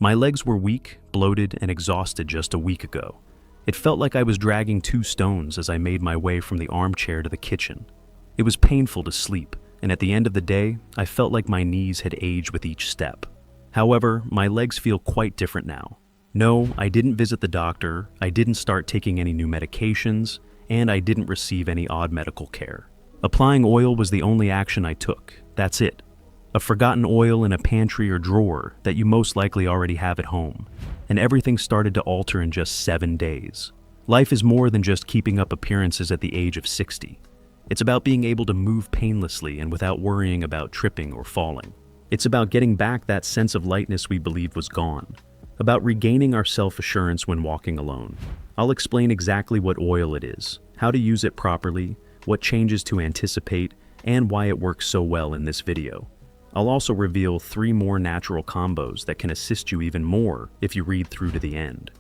My legs were weak, bloated, and exhausted just a week ago. It felt like I was dragging 2 stones as I made my way from the armchair to the kitchen. It was painful to sleep, and at the end of the day, I felt like my knees had aged with each step. However, my legs feel quite different now. No, I didn't visit the doctor, I didn't start taking any new medications, and I didn't receive any odd medical care. Applying oil was the only action I took. That's it. A forgotten oil in a pantry or drawer that you most likely already have at home, and everything started to alter in just 7 days. Life is more than just keeping up appearances at the age of 60. It's about being able to move painlessly and without worrying about tripping or falling. It's about getting back that sense of lightness we believed was gone, about regaining our self-assurance when walking alone. I'll explain exactly what oil it is, how to use it properly, what changes to anticipate, and why it works so well in this video. I'll also reveal 3 more natural combos that can assist you even more if you read through to the end.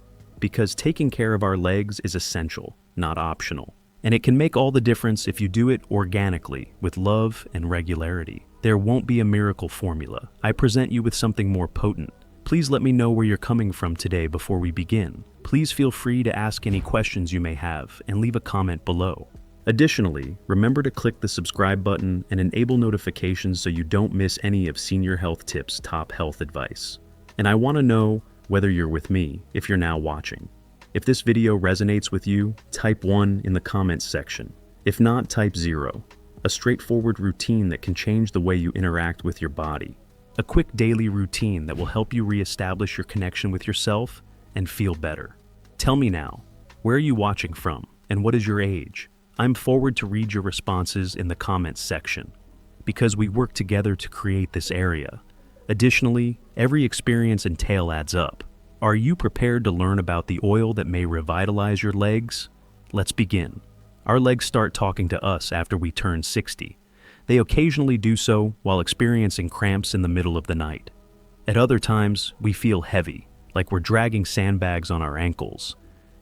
Because taking care of our legs is essential, not optional. And it can make all the difference if you do it organically, with love and regularity. There won't be a miracle formula. I present you with something more potent. Please let me know where you're coming from today before we begin. Please feel free to ask any questions you may have and leave a comment below. Additionally, remember to click the subscribe button and enable notifications so you don't miss any of Senior Health Tips' top health advice. And I want to know whether you're with me if you're now watching. If this video resonates with you, type 1 in the comments section. If not, type 0. A straightforward routine that can change the way you interact with your body. A quick daily routine that will help you reestablish your connection with yourself and feel better. Tell me now, where are you watching from and what is your age? I'm forward to read your responses in the comments section, because we work together to create this area. Additionally, every experience and tale adds up. Are you prepared to learn about the oil that may revitalize your legs? Let's begin. Our legs start talking to us after we turn 60. They occasionally do so while experiencing cramps in the middle of the night. At other times, we feel heavy, like we're dragging sandbags on our ankles,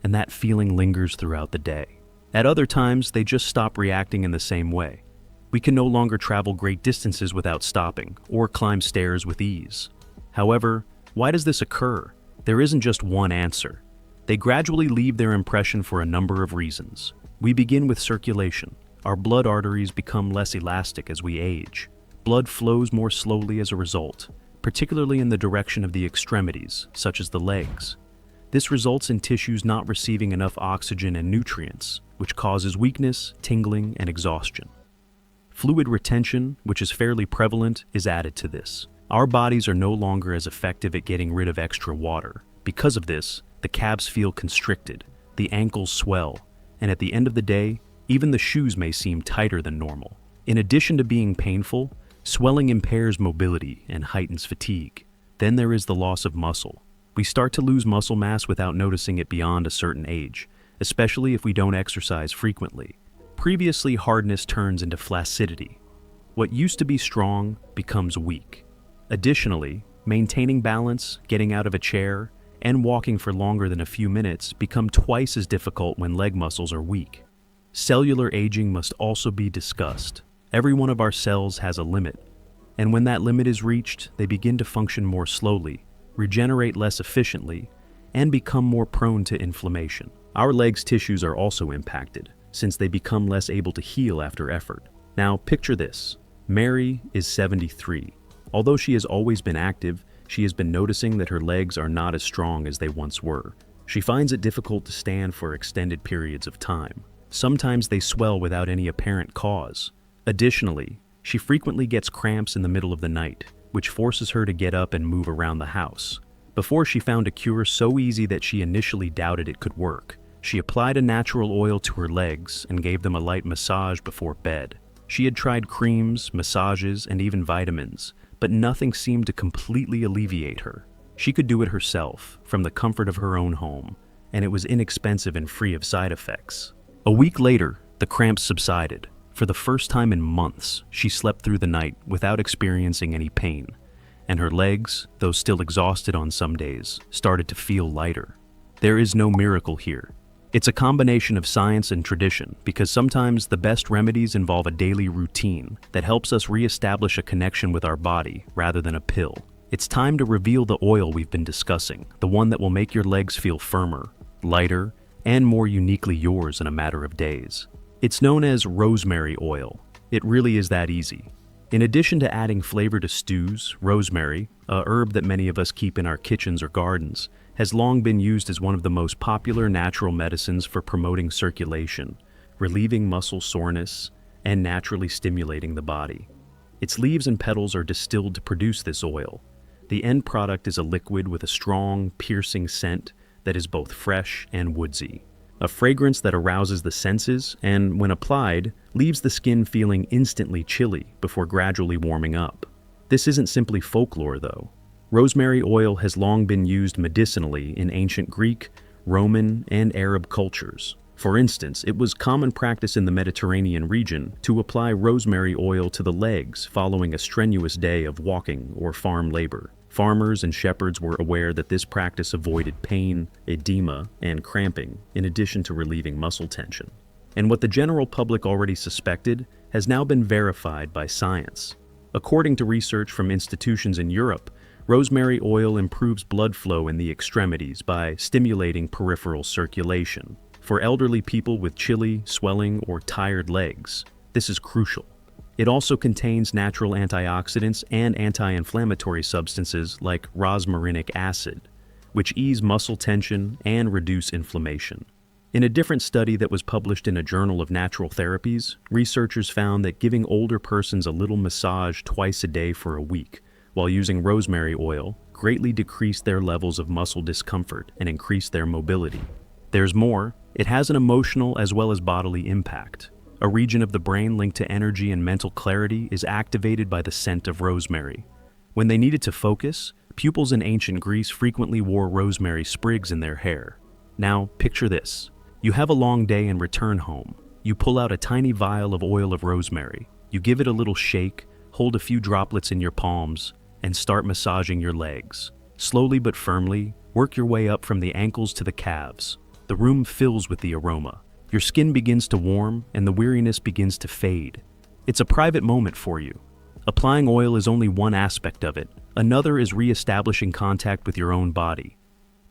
and that feeling lingers throughout the day. At other times, they just stop reacting in the same way. We can no longer travel great distances without stopping, or climb stairs with ease. However, why does this occur? There isn't just one answer. They gradually leave their impression for a number of reasons. We begin with circulation. Our blood arteries become less elastic as we age. Blood flows more slowly as a result, particularly in the direction of the extremities, such as the legs. This results in tissues not receiving enough oxygen and nutrients, which causes weakness, tingling, and exhaustion. Fluid retention, which is fairly prevalent, is added to this. Our bodies are no longer as effective at getting rid of extra water. Because of this, the calves feel constricted, the ankles swell, and at the end of the day, even the shoes may seem tighter than normal. In addition to being painful, swelling impairs mobility and heightens fatigue. Then there is the loss of muscle. We start to lose muscle mass without noticing it beyond a certain age, especially if we don't exercise frequently. Previously, hardness turns into flaccidity. What used to be strong becomes weak. Additionally, maintaining balance, getting out of a chair, and walking for longer than a few minutes become twice as difficult when leg muscles are weak. Cellular aging must also be discussed. Every one of our cells has a limit, and when that limit is reached, they begin to function more slowly, regenerate less efficiently, and become more prone to inflammation. Our legs' tissues are also impacted, since they become less able to heal after effort. Now, picture this. Mary is 73. Although she has always been active, she has been noticing that her legs are not as strong as they once were. She finds it difficult to stand for extended periods of time. Sometimes they swell without any apparent cause. Additionally, she frequently gets cramps in the middle of the night, which forces her to get up and move around the house. Before she found a cure so easy that she initially doubted it could work, she applied a natural oil to her legs and gave them a light massage before bed. She had tried creams, massages, and even vitamins, but nothing seemed to completely alleviate her. She could do it herself, from the comfort of her own home, and it was inexpensive and free of side effects. A week later, the cramps subsided. For the first time in months, she slept through the night without experiencing any pain, and her legs, though still exhausted on some days, started to feel lighter. There is no miracle here. It's a combination of science and tradition, because sometimes the best remedies involve a daily routine that helps us reestablish a connection with our body rather than a pill. It's time to reveal the oil we've been discussing, the one that will make your legs feel firmer, lighter, and more uniquely yours in a matter of days. It's known as rosemary oil. It really is that easy. In addition to adding flavor to stews, rosemary, a herb that many of us keep in our kitchens or gardens, has long been used as one of the most popular natural medicines for promoting circulation, relieving muscle soreness, and naturally stimulating the body. Its leaves and petals are distilled to produce this oil. The end product is a liquid with a strong, piercing scent that is both fresh and woodsy. A fragrance that arouses the senses and, when applied, leaves the skin feeling instantly chilly before gradually warming up. This isn't simply folklore, though. Rosemary oil has long been used medicinally in ancient Greek, Roman, and Arab cultures. For instance, it was common practice in the Mediterranean region to apply rosemary oil to the legs following a strenuous day of walking or farm labor. Farmers and shepherds were aware that this practice avoided pain, edema, and cramping, in addition to relieving muscle tension. And what the general public already suspected has now been verified by science. According to research from institutions in Europe, rosemary oil improves blood flow in the extremities by stimulating peripheral circulation. For elderly people with chilly, swelling, or tired legs, this is crucial. It also contains natural antioxidants and anti-inflammatory substances like rosmarinic acid, which ease muscle tension and reduce inflammation. In a different study that was published in a journal of natural therapies, researchers found that giving older persons a little massage twice a day for a week while using rosemary oil greatly decreased their levels of muscle discomfort and increased their mobility. There's more. It has an emotional as well as bodily impact. A region of the brain linked to energy and mental clarity is activated by the scent of rosemary. When they needed to focus, pupils in ancient Greece frequently wore rosemary sprigs in their hair. Now, picture this. You have a long day and return home. You pull out a tiny vial of oil of rosemary. You give it a little shake, hold a few droplets in your palms, and start massaging your legs. Slowly but firmly, work your way up from the ankles to the calves. The room fills with the aroma. Your skin begins to warm and the weariness begins to fade. It's a private moment for you. Applying oil is only one aspect of it. Another is re-establishing contact with your own body.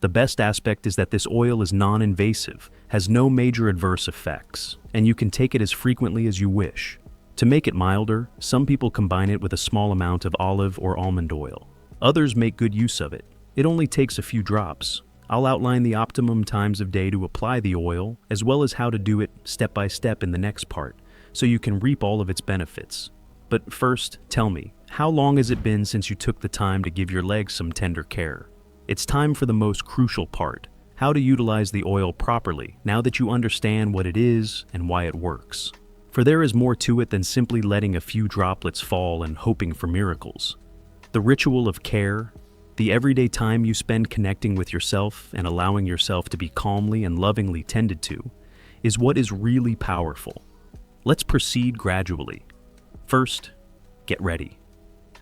The best aspect is that this oil is non-invasive, has no major adverse effects, and you can take it as frequently as you wish. To make it milder, some people combine it with a small amount of olive or almond oil. Others make good use of it. It only takes a few drops. I'll outline the optimum times of day to apply the oil, as well as how to do it step by step in the next part, so you can reap all of its benefits. But first, tell me, how long has it been since you took the time to give your legs some tender care? It's time for the most crucial part, how to utilize the oil properly, now that you understand what it is and why it works. For there is more to it than simply letting a few droplets fall and hoping for miracles. The ritual of care, the everyday time you spend connecting with yourself and allowing yourself to be calmly and lovingly tended to, is what is really powerful. Let's proceed gradually. First, get ready.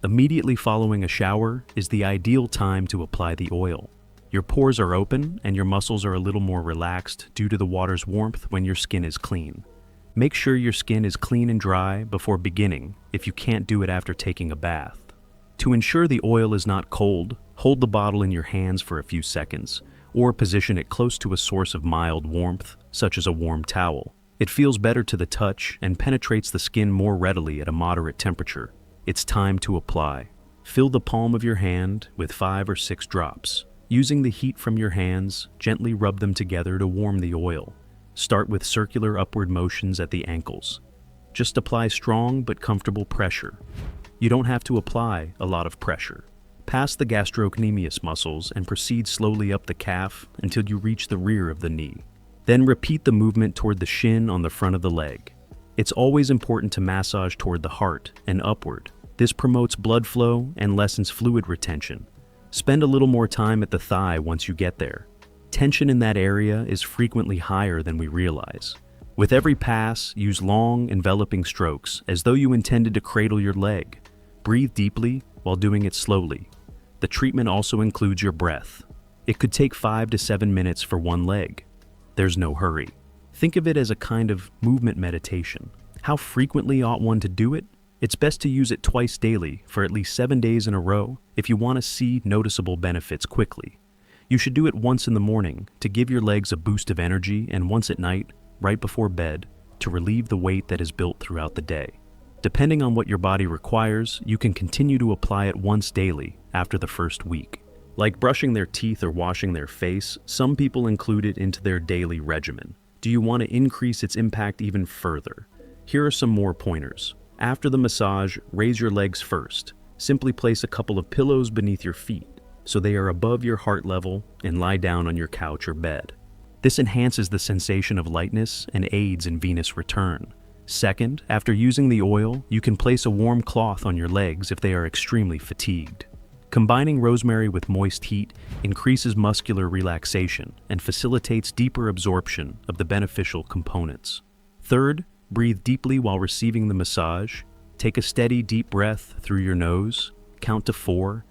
Immediately following a shower is the ideal time to apply the oil. Your pores are open and your muscles are a little more relaxed due to the water's warmth when your skin is clean. Make sure your skin is clean and dry before beginning if you can't do it after taking a bath. To ensure the oil is not cold, hold the bottle in your hands for a few seconds, or position it close to a source of mild warmth, such as a warm towel. It feels better to the touch and penetrates the skin more readily at a moderate temperature. It's time to apply. Fill the palm of your hand with 5 or 6 drops. Using the heat from your hands, gently rub them together to warm the oil. Start with circular upward motions at the ankles. Just apply strong but comfortable pressure. You don't have to apply a lot of pressure. Pass the gastrocnemius muscles and proceed slowly up the calf until you reach the rear of the knee. Then repeat the movement toward the shin on the front of the leg. It's always important to massage toward the heart and upward. This promotes blood flow and lessens fluid retention. Spend a little more time at the thigh once you get there. Tension in that area is frequently higher than we realize. With every pass, use long, enveloping strokes as though you intended to cradle your leg. Breathe deeply while doing it slowly. The treatment also includes your breath. It could take 5 to 7 minutes for one leg. There's no hurry. Think of it as a kind of movement meditation. How frequently ought one to do it? It's best to use it twice daily for at least 7 days in a row if you want to see noticeable benefits quickly. You should do it once in the morning to give your legs a boost of energy and once at night, right before bed, to relieve the weight that is built throughout the day. Depending on what your body requires, you can continue to apply it once daily after the first week. Like brushing their teeth or washing their face, some people include it into their daily regimen. Do you want to increase its impact even further? Here are some more pointers. After the massage, raise your legs first. Simply place a couple of pillows beneath your feet so they are above your heart level and lie down on your couch or bed. This enhances the sensation of lightness and aids in venous return. Second, after using the oil, you can place a warm cloth on your legs if they are extremely fatigued. Combining rosemary with moist heat increases muscular relaxation and facilitates deeper absorption of the beneficial components. Third, breathe deeply while receiving the massage. Take a steady, deep breath through your nose, count to 4,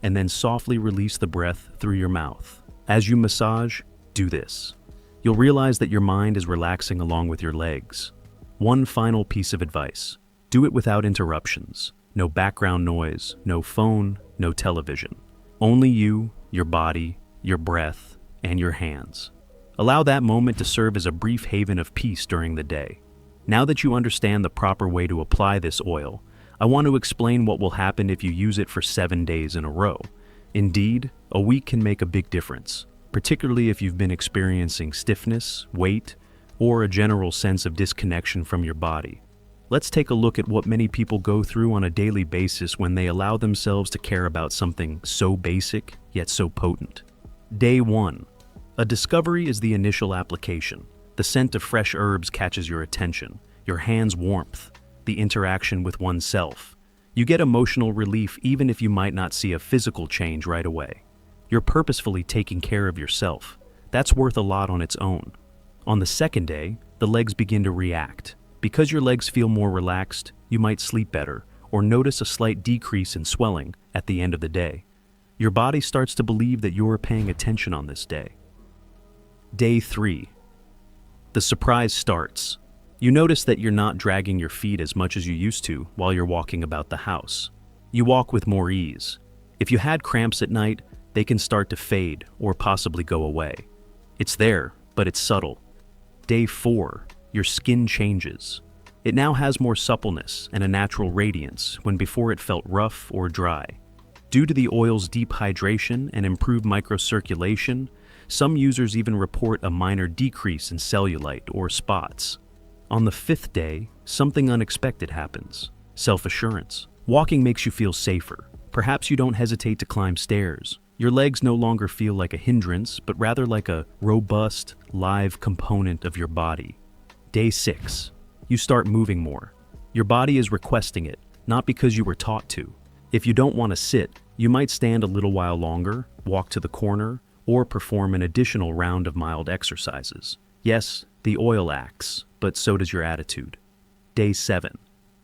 and then softly release the breath through your mouth. As you massage, do this. You'll realize that your mind is relaxing along with your legs. One final piece of advice: do it without interruptions. No background noise, no phone, no television. Only you, your body, your breath, and your hands. Allow that moment to serve as a brief haven of peace during the day. Now that you understand the proper way to apply this oil, I want to explain what will happen if you use it for 7 days in a row. Indeed, a week can make a big difference, particularly if you've been experiencing stiffness, weight, or a general sense of disconnection from your body. Let's take a look at what many people go through on a daily basis when they allow themselves to care about something so basic, yet so potent. Day 1. A discovery is the initial application. The scent of fresh herbs catches your attention, your hand's warmth, the interaction with oneself. You get emotional relief even if you might not see a physical change right away. You're purposefully taking care of yourself. That's worth a lot on its own. On the second day, the legs begin to react. Because your legs feel more relaxed, you might sleep better or notice a slight decrease in swelling at the end of the day. Your body starts to believe that you're paying attention on this day. Day 3. The surprise starts. You notice that you're not dragging your feet as much as you used to while you're walking about the house. You walk with more ease. If you had cramps at night, they can start to fade or possibly go away. It's there, but it's subtle. Day 4. Your skin changes. It now has more suppleness and a natural radiance when before it felt rough or dry. Due to the oil's deep hydration and improved microcirculation, some users even report a minor decrease in cellulite or spots. On the 5th day, something unexpected happens. Self-assurance. Walking makes you feel safer. Perhaps you don't hesitate to climb stairs. Your legs no longer feel like a hindrance, but rather like a robust, live component of your body. Day 6. You start moving more. Your body is requesting it, not because you were taught to. If you don't want to sit, you might stand a little while longer, walk to the corner, or perform an additional round of mild exercises. Yes, the oil acts, but so does your attitude. Day 7.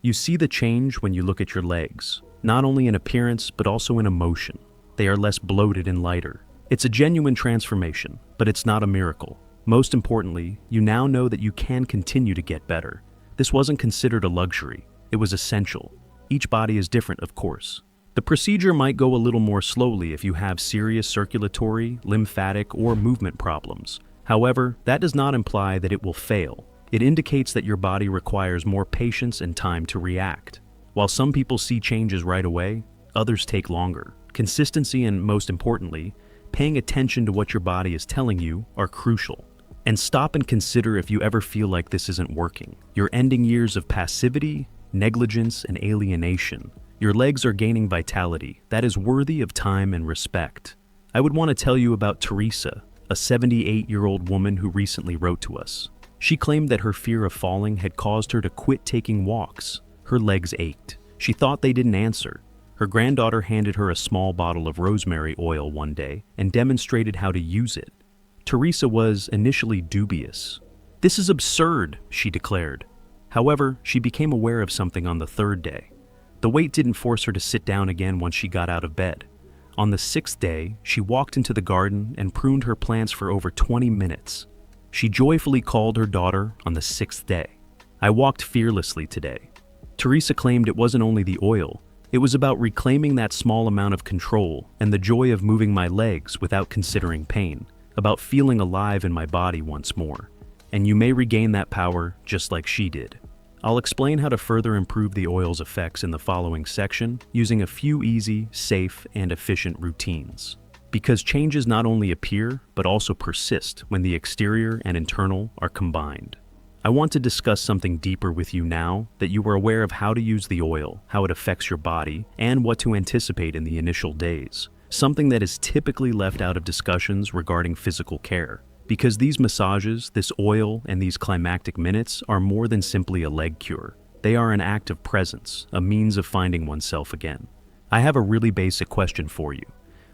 You see the change when you look at your legs, not only in appearance, but also in emotion. They are less bloated and lighter. It's a genuine transformation, but it's not a miracle. Most importantly, you now know that you can continue to get better. This wasn't considered a luxury. It was essential. Each body is different, of course. The procedure might go a little more slowly if you have serious circulatory, lymphatic, or movement problems. However, that does not imply that it will fail. It indicates that your body requires more patience and time to react. While some people see changes right away, others take longer. Consistency and, most importantly, paying attention to what your body is telling you are crucial. And stop and consider if you ever feel like this isn't working. You're ending years of passivity, negligence, and alienation. Your legs are gaining vitality that is worthy of time and respect. I would want to tell you about Teresa, a 78-year-old woman who recently wrote to us. She claimed that her fear of falling had caused her to quit taking walks. Her legs ached. She thought they didn't answer. Her granddaughter handed her a small bottle of rosemary oil one day and demonstrated how to use it. Teresa was initially dubious. "This is absurd," she declared. However, she became aware of something on the 3rd day. The weight didn't force her to sit down again once she got out of bed. On the 6th day, she walked into the garden and pruned her plants for over 20 minutes. She joyfully called her daughter on the 6th day. "I walked fearlessly today." Teresa claimed it wasn't only the oil, it was about reclaiming that small amount of control and the joy of moving my legs without considering pain, about feeling alive in my body once more. And you may regain that power just like she did. I'll explain how to further improve the oil's effects in the following section using a few easy, safe, and efficient routines. Because changes not only appear, but also persist when the exterior and internal are combined. I want to discuss something deeper with you now that you are aware of how to use the oil, how it affects your body, and what to anticipate in the initial days. Something that is typically left out of discussions regarding physical care. Because these massages, this oil, and these climactic minutes are more than simply a leg cure. They are an act of presence, a means of finding oneself again. I have a really basic question for you.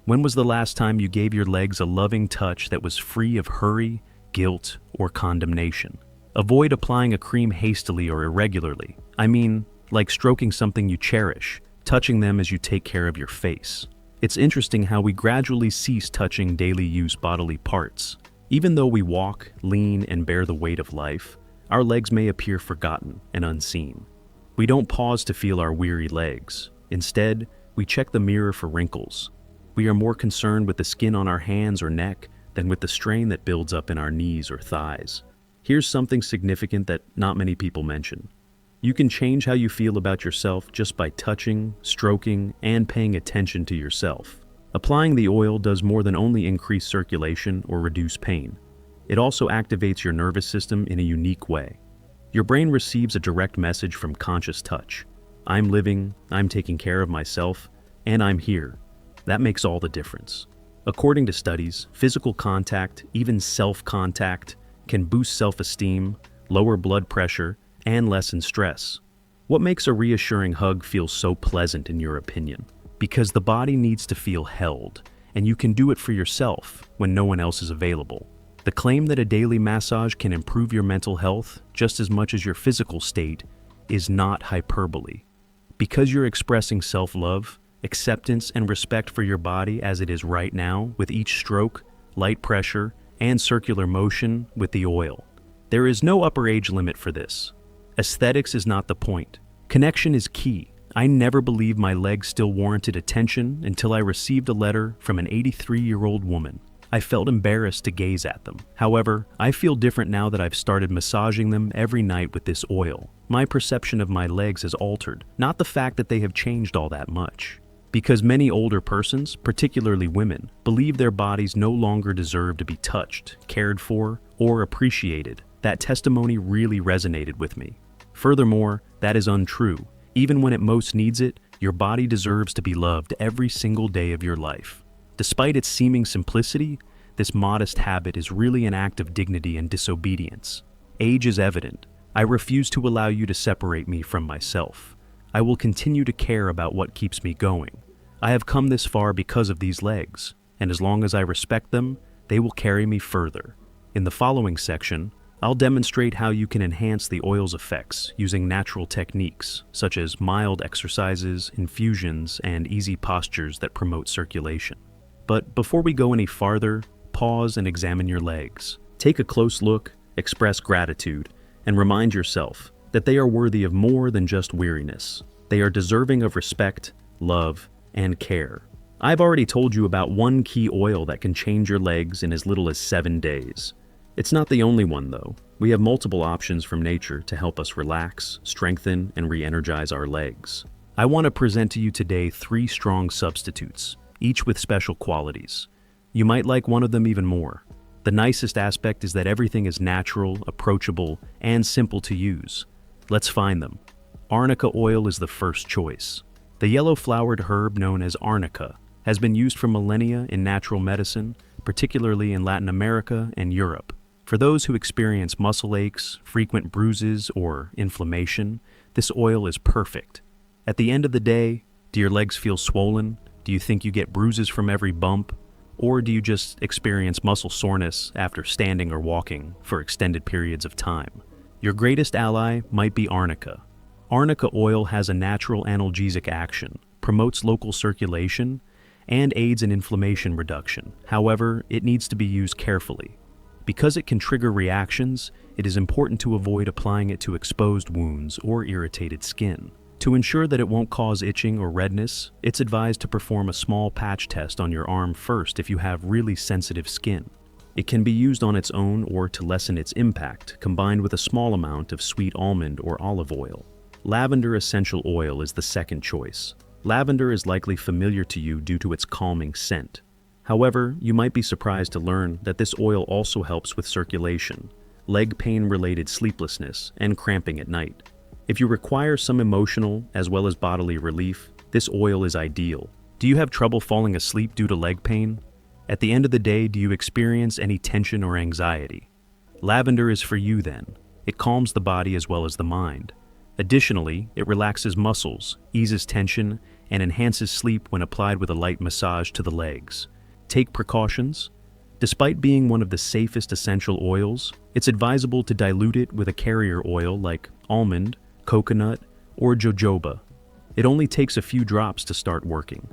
When was the last time you gave your legs a loving touch that was free of hurry, guilt, or condemnation? Avoid applying a cream hastily or irregularly. I mean, like stroking something you cherish, touching them as you take care of your face. It's interesting how we gradually cease touching daily use bodily parts. Even though we walk, lean, and bear the weight of life, our legs may appear forgotten and unseen. We don't pause to feel our weary legs. Instead, we check the mirror for wrinkles. We are more concerned with the skin on our hands or neck than with the strain that builds up in our knees or thighs. Here's something significant that not many people mention. You can change how you feel about yourself just by touching, stroking, and paying attention to yourself. Applying the oil does more than only increase circulation or reduce pain. It also activates your nervous system in a unique way. Your brain receives a direct message from conscious touch. I'm living, I'm taking care of myself, and I'm here. That makes all the difference. According to studies, physical contact, even self-contact, can boost self-esteem, lower blood pressure, and lessen stress. What makes a reassuring hug feel so pleasant in your opinion? Because the body needs to feel held, and you can do it for yourself when no one else is available. The claim that a daily massage can improve your mental health just as much as your physical state is not hyperbole. Because you're expressing self-love, acceptance, and respect for your body as it is right now with each stroke, light pressure, and circular motion with the oil. There is no upper age limit for this. Aesthetics is not the point. Connection is key. I never believed my legs still warranted attention until I received a letter from an 83-year-old woman. I felt embarrassed to gaze at them. However, I feel different now that I've started massaging them every night with this oil. My perception of my legs has altered, not the fact that they have changed all that much. Because many older persons, particularly women, believe their bodies no longer deserve to be touched, cared for, or appreciated. That testimony really resonated with me. Furthermore, that is untrue. Even when it most needs it, your body deserves to be loved every single day of your life. Despite its seeming simplicity, this modest habit is really an act of dignity and disobedience. Age is evident. I refuse to allow you to separate me from myself. I will continue to care about what keeps me going. I have come this far because of these legs, and as long as I respect them, they will carry me further. In the following section, I'll demonstrate how you can enhance the oil's effects using natural techniques, such as mild exercises, infusions, and easy postures that promote circulation. But before we go any farther, pause and examine your legs. Take a close look, express gratitude, and remind yourself that they are worthy of more than just weariness. They are deserving of respect, love, and care. I've already told you about one key oil that can change your legs in as little as 7 days. It's not the only one, though. We have multiple options from nature to help us relax, strengthen, and re-energize our legs. I want to present to you today 3 strong substitutes, each with special qualities. You might like one of them even more. The nicest aspect is that everything is natural, approachable, and simple to use. Let's find them. Arnica oil is the first choice. The yellow-flowered herb known as arnica has been used for millennia in natural medicine, particularly in Latin America and Europe. For those who experience muscle aches, frequent bruises, or inflammation, this oil is perfect. At the end of the day, do your legs feel swollen? Do you think you get bruises from every bump? Or do you just experience muscle soreness after standing or walking for extended periods of time? Your greatest ally might be arnica. Arnica oil has a natural analgesic action, promotes local circulation, and aids in inflammation reduction. However, it needs to be used carefully. Because it can trigger reactions, it is important to avoid applying it to exposed wounds or irritated skin. To ensure that it won't cause itching or redness, it's advised to perform a small patch test on your arm first if you have really sensitive skin. It can be used on its own or to lessen its impact, combined with a small amount of sweet almond or olive oil. Lavender essential oil is the second choice. Lavender is likely familiar to you due to its calming scent. However, you might be surprised to learn that this oil also helps with circulation, leg pain-related sleeplessness, and cramping at night. If you require some emotional as well as bodily relief, this oil is ideal. Do you have trouble falling asleep due to leg pain? At the end of the day, do you experience any tension or anxiety? Lavender is for you then. It calms the body as well as the mind. Additionally, it relaxes muscles, eases tension, and enhances sleep when applied with a light massage to the legs. Take precautions. Despite being one of the safest essential oils, it's advisable to dilute it with a carrier oil like almond, coconut, or jojoba. It only takes a few drops to start working.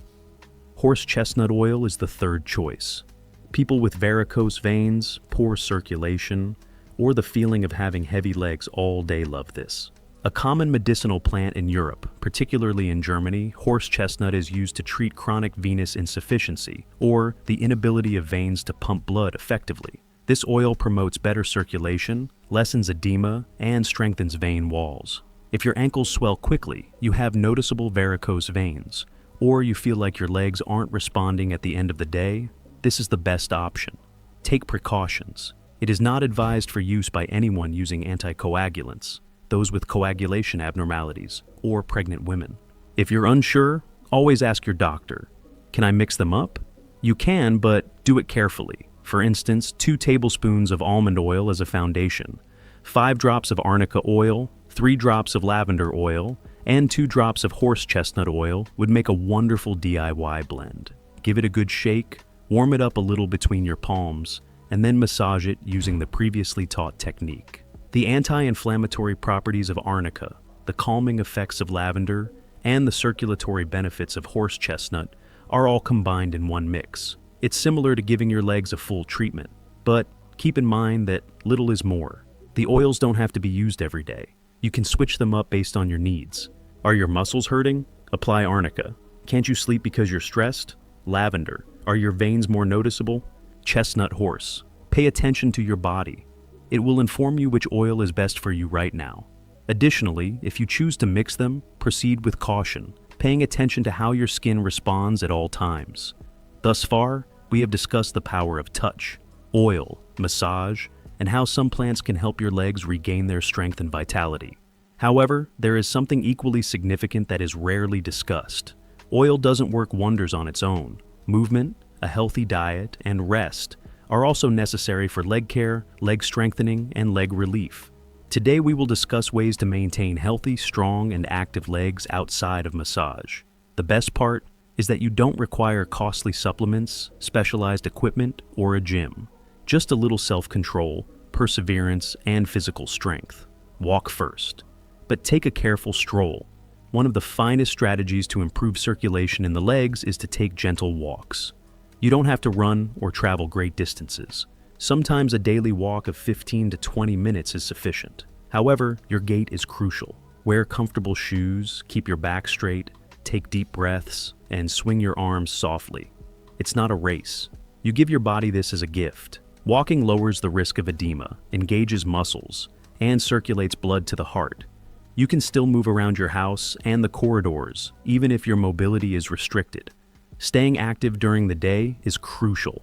Horse chestnut oil is the third choice. People with varicose veins, poor circulation, or the feeling of having heavy legs all day love this. A common medicinal plant in Europe, particularly in Germany, horse chestnut is used to treat chronic venous insufficiency, or the inability of veins to pump blood effectively. This oil promotes better circulation, lessens edema, and strengthens vein walls. If your ankles swell quickly, you have noticeable varicose veins, or you feel like your legs aren't responding at the end of the day, this is the best option. Take precautions. It is not advised for use by anyone using anticoagulants, those with coagulation abnormalities, or pregnant women. If you're unsure, always ask your doctor. Can I mix them up? You can, but do it carefully. For instance, 2 tablespoons of almond oil as a foundation, 5 drops of arnica oil, 3 drops of lavender oil, and 2 drops of horse chestnut oil would make a wonderful DIY blend. Give it a good shake, warm it up a little between your palms, and then massage it using the previously taught technique. The anti-inflammatory properties of arnica, the calming effects of lavender, and the circulatory benefits of horse chestnut are all combined in one mix. It's similar to giving your legs a full treatment, but keep in mind that little is more. The oils don't have to be used every day. You can switch them up based on your needs. Are your muscles hurting? Apply arnica. Can't you sleep because you're stressed? Lavender. Are your veins more noticeable? Chestnut horse. Pay attention to your body. It will inform you which oil is best for you right now. Additionally, if you choose to mix them, proceed with caution, paying attention to how your skin responds at all times. Thus far, we have discussed the power of touch, oil, massage, and how some plants can help your legs regain their strength and vitality. However, there is something equally significant that is rarely discussed. Oil doesn't work wonders on its own. Movement, a healthy diet, and rest are also necessary for leg care, leg strengthening, and leg relief. Today we will discuss ways to maintain healthy, strong, and active legs outside of massage. The best part is that you don't require costly supplements, specialized equipment, or a gym. Just a little self-control, perseverance, and physical strength. Walk first, but take a careful stroll. One of the finest strategies to improve circulation in the legs is to take gentle walks. You don't have to run or travel great distances. Sometimes a daily walk of 15 to 20 minutes is sufficient. However, your gait is crucial. Wear comfortable shoes, keep your back straight, take deep breaths, and swing your arms softly. It's not a race. You give your body this as a gift. Walking lowers the risk of edema, engages muscles, and circulates blood to the heart. You can still move around your house and the corridors, even if your mobility is restricted. Staying active during the day is crucial.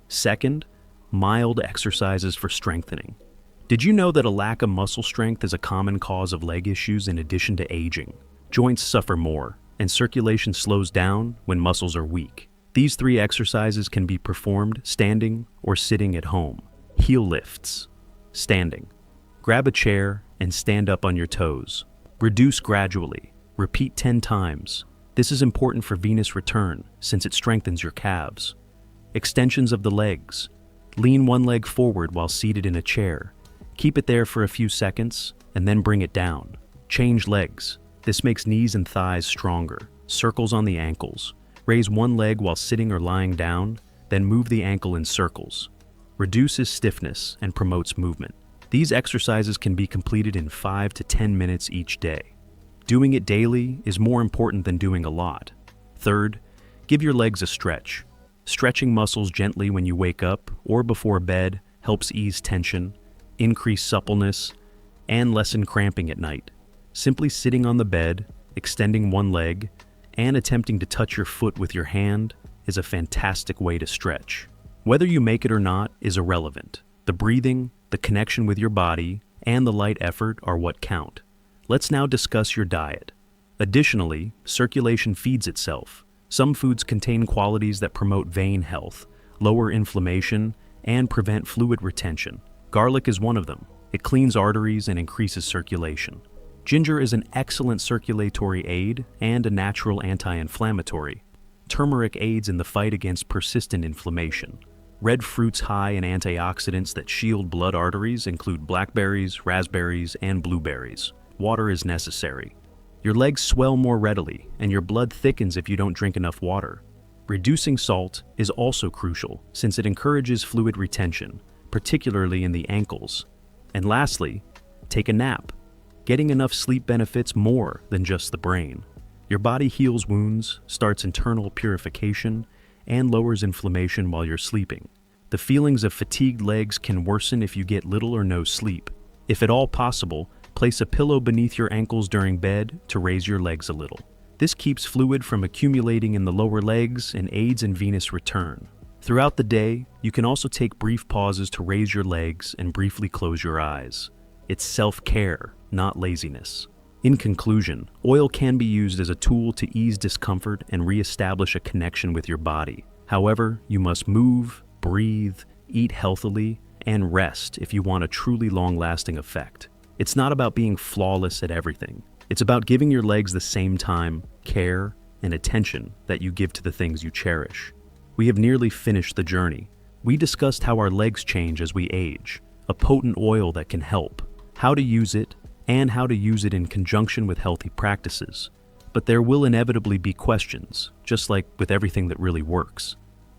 Second, mild exercises for strengthening. Did you know that a lack of muscle strength is a common cause of leg issues in addition to aging? Joints suffer more, and circulation slows down when muscles are weak. These 3 exercises can be performed standing or sitting at home. Heel lifts. Standing. Grab a chair and stand up on your toes. Reduce gradually. Repeat 10 times. This is important for venous return since it strengthens your calves. Extensions of the legs. Lean one leg forward while seated in a chair. Keep it there for a few seconds and then bring it down. Change legs. This makes knees and thighs stronger. Circles on the ankles. Raise one leg while sitting or lying down, then move the ankle in circles. reduces stiffness, and promotes movement. These exercises can be completed in 5 to 10 minutes each day. Doing it daily is more important than doing a lot. Third, give your legs a stretch. Stretching muscles gently when you wake up or before bed helps ease tension, increase suppleness, and lessen cramping at night. Simply sitting on the bed, extending one leg, and attempting to touch your foot with your hand is a fantastic way to stretch. Whether you make it or not is irrelevant. The breathing, the connection with your body, and the light effort are what count. Let's now discuss your diet. Additionally, circulation feeds itself. Some foods contain qualities that promote vein health, lower inflammation, and prevent fluid retention. Garlic is one of them. It cleans arteries and increases circulation. Ginger is an excellent circulatory aid and a natural anti-inflammatory. Turmeric aids in the fight against persistent inflammation. Red fruits high in antioxidants that shield blood arteries include blackberries, raspberries, and blueberries. Water is necessary. Your legs swell more readily, and your blood thickens if you don't drink enough water. Reducing salt is also crucial since it encourages fluid retention, particularly in the ankles. And lastly, take a nap. Getting enough sleep benefits more than just the brain. Your body heals wounds, starts internal purification, and lowers inflammation while you're sleeping. The feelings of fatigued legs can worsen if you get little or no sleep. If at all possible, place a pillow beneath your ankles during bed to raise your legs a little. This keeps fluid from accumulating in the lower legs and aids in venous return. Throughout the day, you can also take brief pauses to raise your legs and briefly close your eyes. It's self-care, not laziness. In conclusion, oil can be used as a tool to ease discomfort and reestablish a connection with your body. However, you must move, breathe, eat healthily, and rest if you want a truly long-lasting effect. It's not about being flawless at everything. It's about giving your legs the same time, care, and attention that you give to the things you cherish. We have nearly finished the journey. We discussed how our legs change as we age, a potent oil that can help, how to use it, and how to use it in conjunction with healthy practices. But there will inevitably be questions, just like with everything that really works.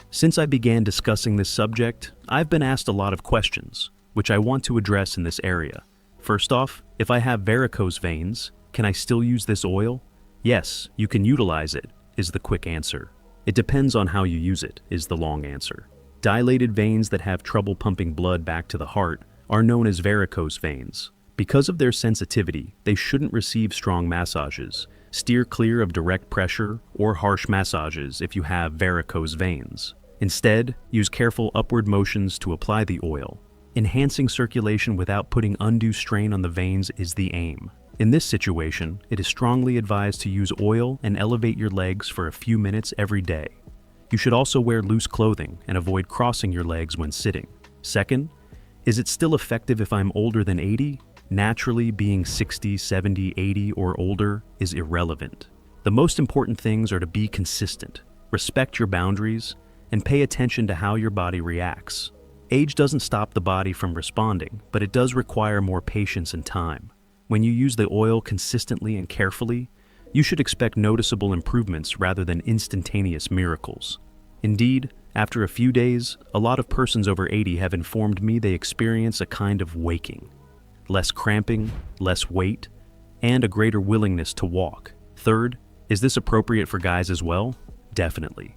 Since I began discussing this subject, I've been asked a lot of questions, which I want to address in this area. First off, if I have varicose veins, can I still use this oil? Yes, you can utilize it, is the quick answer. It depends on how you use it, is the long answer. Dilated veins that have trouble pumping blood back to the heart are known as varicose veins. Because of their sensitivity, they shouldn't receive strong massages. Steer clear of direct pressure or harsh massages if you have varicose veins. Instead, use careful upward motions to apply the oil. Enhancing circulation without putting undue strain on the veins is the aim. In this situation, it is strongly advised to use oil and elevate your legs for a few minutes every day. You should also wear loose clothing and avoid crossing your legs when sitting. Second, is it still effective if I'm older than 80? Naturally, being 60, 70, 80, or older is irrelevant. The most important things are to be consistent, respect your boundaries, and pay attention to how your body reacts. Age doesn't stop the body from responding, but it does require more patience and time. When you use the oil consistently and carefully, you should expect noticeable improvements rather than instantaneous miracles. Indeed, after a few days, a lot of persons over 80 have informed me they experience a kind of waking. Less cramping, less weight, and a greater willingness to walk. Third, is this appropriate for guys as well? Definitely.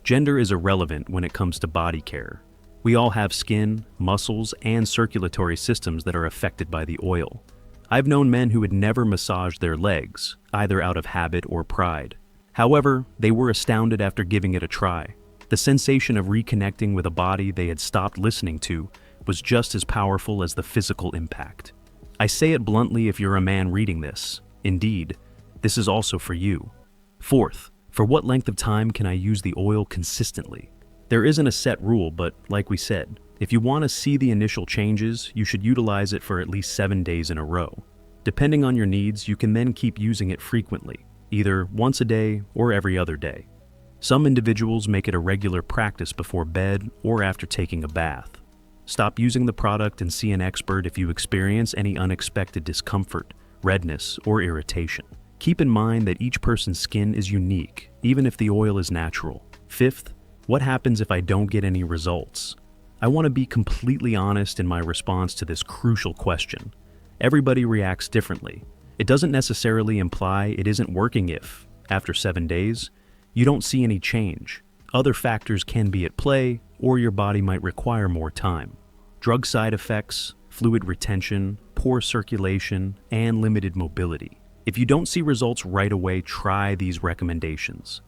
Gender is irrelevant when it comes to body care. We all have skin, muscles, and circulatory systems that are affected by the oil. I've known men who had never massaged their legs, either out of habit or pride. However, they were astounded after giving it a try. The sensation of reconnecting with a body they had stopped listening to was just as powerful as the physical impact. I say it bluntly if you're a man reading this. Indeed, this is also for you. Fourth, for what length of time can I use the oil consistently? There isn't a set rule, but like we said, if you want to see the initial changes, you should utilize it for at least 7 days in a row. Depending on your needs, you can then keep using it frequently, either once a day or every other day. Some individuals make it a regular practice before bed or after taking a bath. Stop using the product and see an expert if you experience any unexpected discomfort, redness, or irritation. Keep in mind that each person's skin is unique, even if the oil is natural. Fifth, what happens if I don't get any results? I want to be completely honest in my response to this crucial question. Everybody reacts differently. It doesn't necessarily imply it isn't working if, after 7 days, you don't see any change. Other factors can be at play, or your body might require more time. Drug side effects, fluid retention, poor circulation, and limited mobility. If you don't see results right away, try these recommendations.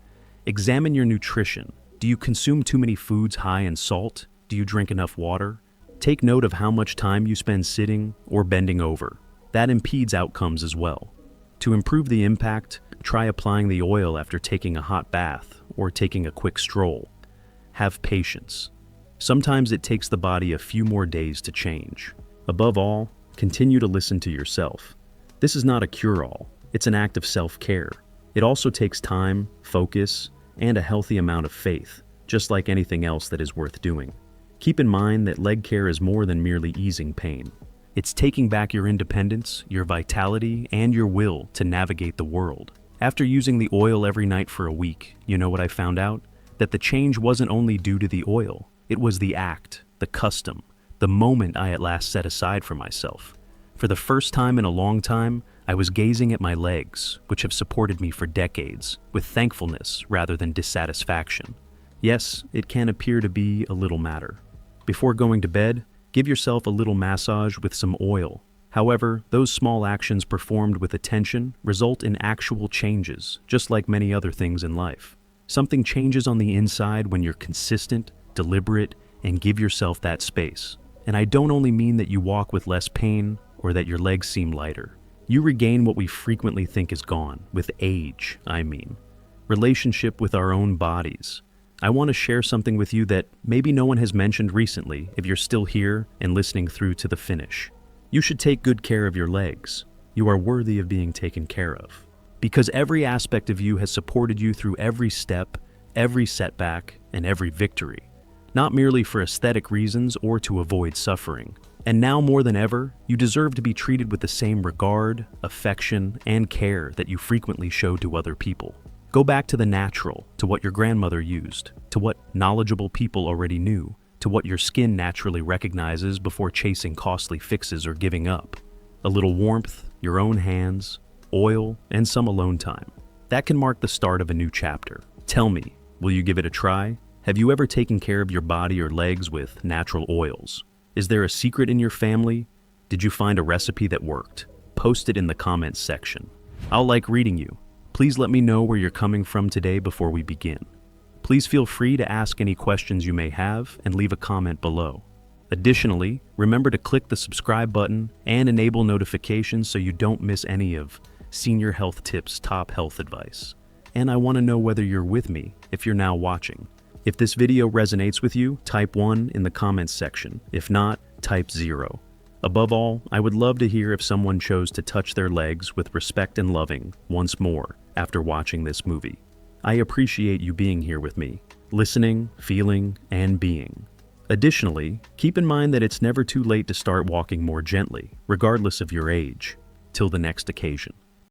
Examine your nutrition. Do you consume too many foods high in salt? Do you drink enough water? Take note of how much time you spend sitting or bending over. That impedes outcomes as well. To improve the impact, try applying the oil after taking a hot bath or taking a quick stroll. Have patience. Sometimes it takes the body a few more days to change. Above all, continue to listen to yourself. This is not a cure-all. It's an act of self-care. It also takes time, focus, and a healthy amount of faith, just like anything else that is worth doing. Keep in mind that leg care is more than merely easing pain. It's taking back your independence, your vitality, and your will to navigate the world. After using the oil every night for a week, you know what I found out? That the change wasn't only due to the oil. It was the act, the custom, the moment I at last set aside for myself. For the first time in a long time, I was gazing at my legs, which have supported me for decades, with thankfulness rather than dissatisfaction. Yes, it can appear to be a little matter. Before going to bed, give yourself a little massage with some oil. However, those small actions performed with attention result in actual changes, just like many other things in life. Something changes on the inside when you're consistent, deliberate, and give yourself that space. And I don't only mean that you walk with less pain or that your legs seem lighter. You regain what we frequently think is gone, with age, I mean. Relationship with our own bodies. I want to share something with you that maybe no one has mentioned recently if you're still here and listening through to the finish. You should take good care of your legs. You are worthy of being taken care of. Because every aspect of you has supported you through every step, every setback, and every victory. Not merely for aesthetic reasons or to avoid suffering. And now more than ever, you deserve to be treated with the same regard, affection, and care that you frequently show to other people. Go back to the natural, to what your grandmother used, to what knowledgeable people already knew, to what your skin naturally recognizes before chasing costly fixes or giving up. A little warmth, your own hands, oil, and some alone time. That can mark the start of a new chapter. Tell me, will you give it a try? Have you ever taken care of your body or legs with natural oils? Is there a secret in your family? Did you find a recipe that worked? Post it in the comments section. I'll like reading you. Please let me know where you're coming from today before we begin. Please feel free to ask any questions you may have and leave a comment below. Additionally, remember to click the subscribe button and enable notifications so you don't miss any of Senior Health Tips' top health advice. And I want to know whether you're with me if you're now watching. If this video resonates with you, type 1 in the comments section. If not, type 0. Above all, I would love to hear if someone chose to touch their legs with respect and loving once more after watching this movie. I appreciate you being here with me, listening, feeling, and being. Additionally, keep in mind that it's never too late to start walking more gently, regardless of your age. Till the next occasion.